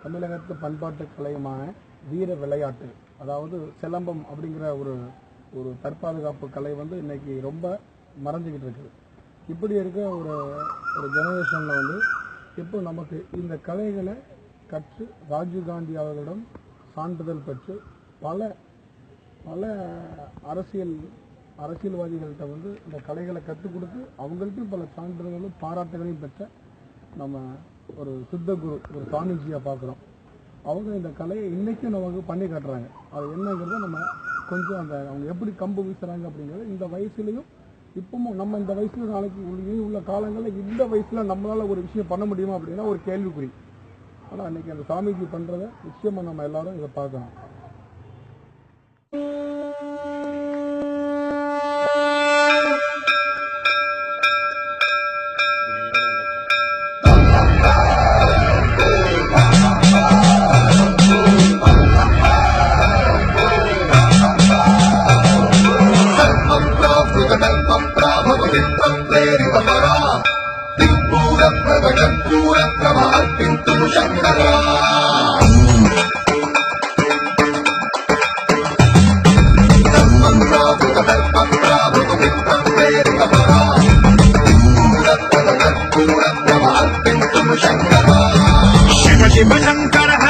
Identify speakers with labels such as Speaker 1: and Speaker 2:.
Speaker 1: தமிழகத்து பண்பாட்டு கலையுமான வீர விளையாட்டு, அதாவது சிலம்பம் அப்படிங்கிற ஒரு ஒரு தற்பாதுகாப்பு கலை வந்து இன்னைக்கு ரொம்ப மறைஞ்சிக்கிட்டு இருக்குது. இப்படி இருக்க ஒரு ஒரு ஜெனரேஷனில் வந்து இப்போ நமக்கு இந்த கலைகளை கற்று ராஜீவ்காந்தி அவர்களிடம் சான்றிதழ் பெற்று பல பல அரசியல்வாதிகள்கிட்ட வந்து இந்த கலைகளை கற்றுக் கொடுத்து அவங்கள்ட்டையும் பல சான்றிதழ்களும் பாராட்டுகளையும் பெற்ற நம்ம ஒரு சித்த குரு, ஒரு சாமிஜியை பார்க்குறோம். அவங்க இந்த கலையை இன்றைக்கும் நமக்கு பண்ணி காட்டுறாங்க. அது என்னங்கிறத நம்ம கொஞ்சம் அவங்க எப்படி கம்பு வீசுகிறாங்க அப்படிங்கிறது இந்த வயசுலையும் இப்பவும் நம்ம இந்த வயசுல நாளைக்கு உள்ள காலங்களில் இந்த வயசில் நம்மளால் ஒரு விஷயம் பண்ண முடியுமா அப்படின்னா ஒரு கேள்விக்குறி. ஆனால் அன்றைக்கி அந்த சாமிஜி பண்ணுறதை நிச்சயமாக நம்ம எல்லாரும் இதை பார்க்கணும்.
Speaker 2: शिव शिव शंकर